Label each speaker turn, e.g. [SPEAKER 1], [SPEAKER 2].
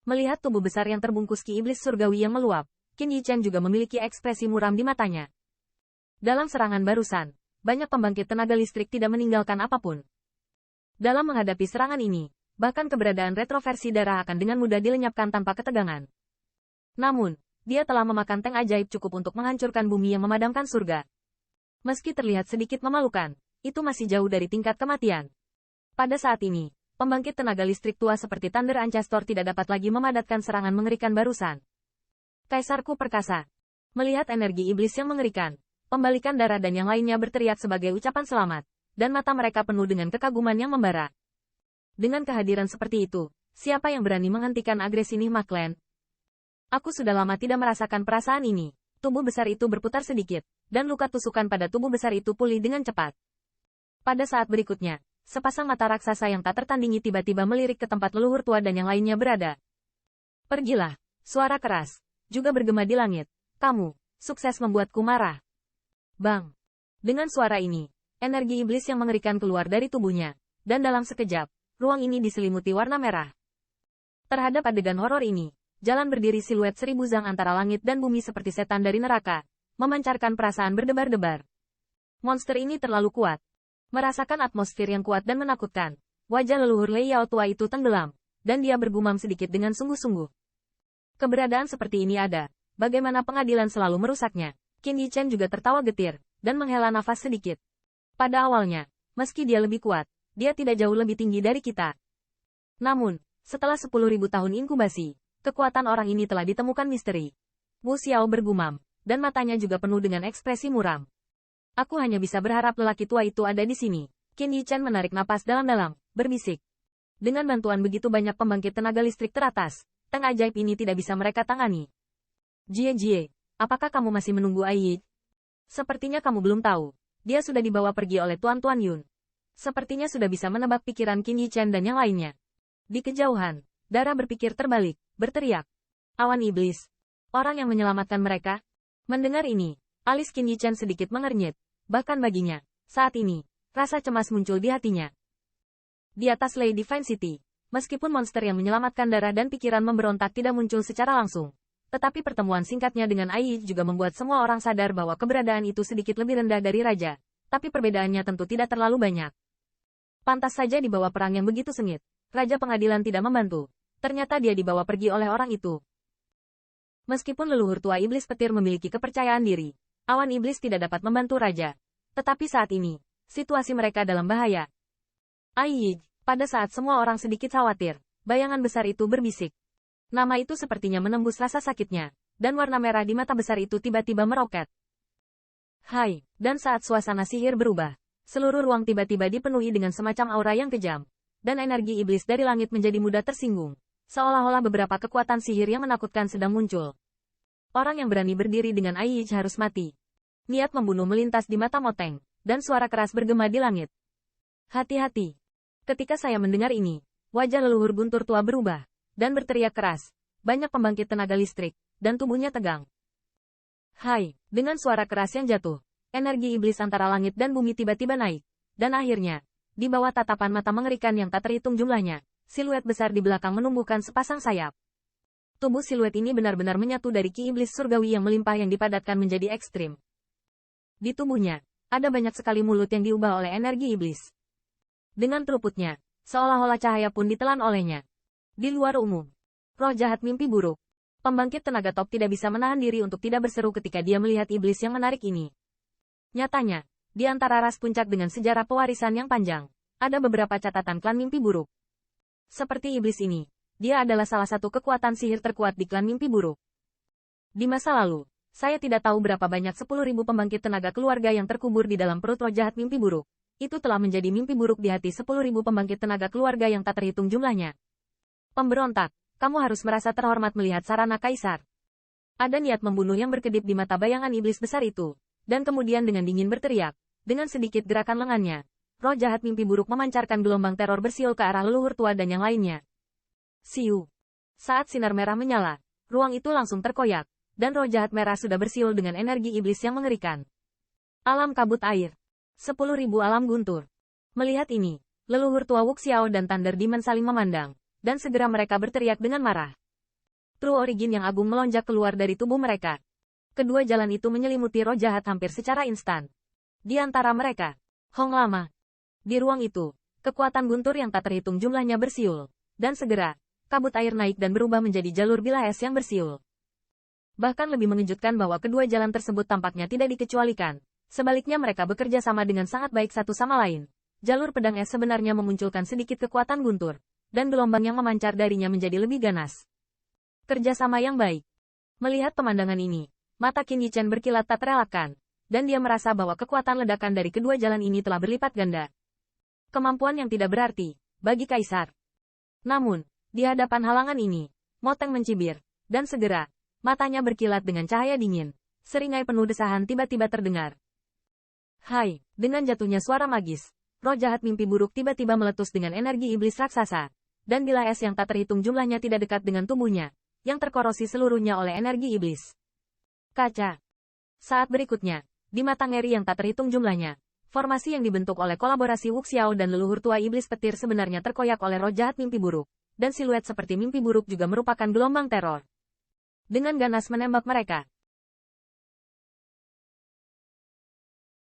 [SPEAKER 1] Melihat tubuh besar yang terbungkus ki iblis surgawi yang meluap, Qin Yichen juga memiliki ekspresi muram di matanya. Dalam serangan barusan, banyak pembangkit tenaga listrik tidak meninggalkan apapun. Dalam menghadapi serangan ini, bahkan keberadaan retroversi darah akan dengan mudah dilenyapkan tanpa ketegangan. Namun, dia telah memakan tank ajaib cukup untuk menghancurkan bumi yang memadamkan surga. Meski terlihat sedikit memalukan, itu masih jauh dari tingkat kematian. Pada saat ini, pembangkit tenaga listrik tua seperti Thunder Ancestor tidak dapat lagi memadatkan serangan mengerikan barusan. Kaisarku perkasa. Melihat energi iblis yang mengerikan, pembalikan darah dan yang lainnya berteriak sebagai ucapan selamat, dan mata mereka penuh dengan kekaguman yang membara. Dengan kehadiran seperti itu, siapa yang berani menghentikan agresi Nihma Clan? Aku sudah lama tidak merasakan perasaan ini. Tubuh besar itu berputar sedikit, dan luka tusukan pada tubuh besar itu pulih dengan cepat. Pada saat berikutnya, sepasang mata raksasa yang tak tertandingi tiba-tiba melirik ke tempat leluhur tua dan yang lainnya berada. Pergilah, suara keras, juga bergema di langit. Kamu, sukses membuatku marah. Bang! Dengan suara ini, energi iblis yang mengerikan keluar dari tubuhnya, dan dalam sekejap, ruang ini diselimuti warna merah. Terhadap adegan horor ini, jalan berdiri siluet seribu zang antara langit dan bumi seperti setan dari neraka, memancarkan perasaan berdebar-debar. Monster ini terlalu kuat. Merasakan atmosfer yang kuat dan menakutkan, wajah leluhur Lei Yao tua itu tenggelam, dan dia bergumam sedikit dengan sungguh-sungguh. Keberadaan seperti ini ada, bagaimana pengadilan selalu merusaknya. Qin Yichen juga tertawa getir, dan menghela nafas sedikit. Pada awalnya, meski dia lebih kuat, dia tidak jauh lebih tinggi dari kita. Namun, setelah 10.000 tahun inkubasi, kekuatan orang ini telah ditemukan misteri. Wu Xiao bergumam, dan matanya juga penuh dengan ekspresi muram. Aku hanya bisa berharap lelaki tua itu ada di sini. Qin Yichen menarik napas dalam-dalam, berbisik. Dengan bantuan begitu banyak pembangkit tenaga listrik teratas, tank ajaib ini tidak bisa mereka tangani. Jie, apakah kamu masih menunggu Ai Yi? Sepertinya kamu belum tahu. Dia sudah dibawa pergi oleh Tuan Yun. Sepertinya sudah bisa menebak pikiran Qin Yichen dan yang lainnya. Di kejauhan, Dara berpikir terbalik, berteriak. Awan iblis. Orang yang menyelamatkan mereka? Mendengar ini, alis Qin Yichen sedikit mengernyit. Bahkan baginya, saat ini, rasa cemas muncul di hatinya. Di atas Lei Divine City, meskipun monster yang menyelamatkan darah dan pikiran memberontak tidak muncul secara langsung, tetapi pertemuan singkatnya dengan Ai Yi juga membuat semua orang sadar bahwa keberadaan itu sedikit lebih rendah dari raja, tapi perbedaannya tentu tidak terlalu banyak. Pantas saja di bawah perang yang begitu sengit, Raja Pengadilan tidak membantu. Ternyata dia dibawa pergi oleh orang itu. Meskipun leluhur tua iblis petir memiliki kepercayaan diri, awan iblis tidak dapat membantu raja. Tetapi saat ini, situasi mereka dalam bahaya. Ai Yi, pada saat semua orang sedikit khawatir, bayangan besar itu berbisik. Nama itu sepertinya menembus rasa sakitnya, dan warna merah di mata besar itu tiba-tiba meroket. Hai, dan saat suasana sihir berubah, seluruh ruang tiba-tiba dipenuhi dengan semacam aura yang kejam, dan energi iblis dari langit menjadi mudah tersinggung, seolah-olah beberapa kekuatan sihir yang menakutkan sedang muncul. Orang yang berani berdiri dengan Ai Yi harus mati. Niat membunuh melintas di mata Moteng, dan suara keras bergema di langit. Hati-hati. Ketika saya mendengar ini, wajah leluhur guntur tua berubah, dan berteriak keras. Banyak pembangkit tenaga listrik, dan tubuhnya tegang. Hai, dengan suara keras yang jatuh, energi iblis antara langit dan bumi tiba-tiba naik. Dan akhirnya, di bawah tatapan mata mengerikan yang tak terhitung jumlahnya, siluet besar di belakang menumbuhkan sepasang sayap. Tubuh siluet ini benar-benar menyatu dari ki iblis surgawi yang melimpah yang dipadatkan menjadi ekstrim. Di tubuhnya, ada banyak sekali mulut yang diubah oleh energi iblis. Dengan teruputnya, seolah-olah cahaya pun ditelan olehnya. Di luar umum, roh jahat mimpi buruk. Pembangkit tenaga top tidak bisa menahan diri untuk tidak berseru ketika dia melihat iblis yang menarik ini. Nyatanya, di antara ras puncak dengan sejarah pewarisan yang panjang, ada beberapa catatan klan mimpi buruk. Seperti iblis ini, dia adalah salah satu kekuatan sihir terkuat di klan mimpi buruk. Di masa lalu, saya tidak tahu berapa banyak 10.000 pembangkit tenaga keluarga yang terkubur di dalam perut roh jahat mimpi buruk. Itu telah menjadi mimpi buruk di hati 10.000 pembangkit tenaga keluarga yang tak terhitung jumlahnya. Pemberontak, kamu harus merasa terhormat melihat sarana kaisar. Ada niat membunuh yang berkedip di mata bayangan iblis besar itu, dan kemudian dengan dingin berteriak, dengan sedikit gerakan lengannya, roh jahat mimpi buruk memancarkan gelombang teror bersiul ke arah leluhur tua dan yang lainnya. Siu. Saat sinar merah menyala, ruang itu langsung terkoyak, dan roh jahat merah sudah bersiul dengan energi iblis yang mengerikan. Alam kabut air. 10.000 alam guntur. Melihat ini, leluhur tua Wu Xiao dan Thunder Demon saling memandang. Dan segera mereka berteriak dengan marah. True Origin yang agung melonjak keluar dari tubuh mereka. Kedua jalan itu menyelimuti roh jahat hampir secara instan. Di antara mereka, Hong Lama. Di ruang itu, kekuatan guntur yang tak terhitung jumlahnya bersiul. Dan segera, kabut air naik dan berubah menjadi jalur bilah es yang bersiul. Bahkan lebih mengejutkan bahwa kedua jalan tersebut tampaknya tidak dikecualikan. Sebaliknya mereka bekerja sama dengan sangat baik satu sama lain. Jalur pedang es sebenarnya memunculkan sedikit kekuatan guntur. Dan gelombang yang memancar darinya menjadi lebih ganas. Kerjasama yang baik. Melihat pemandangan ini, mata Qin Yichen berkilat tak terelakkan, dan dia merasa bahwa kekuatan ledakan dari kedua jalan ini telah berlipat ganda. Kemampuan yang tidak berarti, bagi Kaisar. Namun, di hadapan halangan ini, Mo Teng mencibir, dan segera, matanya berkilat dengan cahaya dingin. Seringai penuh desahan tiba-tiba terdengar. Hai, dengan jatuhnya suara magis, roh jahat mimpi buruk tiba-tiba meletus dengan energi iblis raksasa, dan bilah es yang tak terhitung jumlahnya tidak dekat dengan tubuhnya, yang terkorosi seluruhnya oleh energi iblis. Kaca. Saat berikutnya, di mata ngeri yang tak terhitung jumlahnya, formasi yang dibentuk oleh kolaborasi Wuxiao dan leluhur tua iblis petir sebenarnya terkoyak oleh roh jahat mimpi buruk, dan siluet seperti mimpi buruk juga merupakan gelombang teror. Dengan ganas menembak mereka,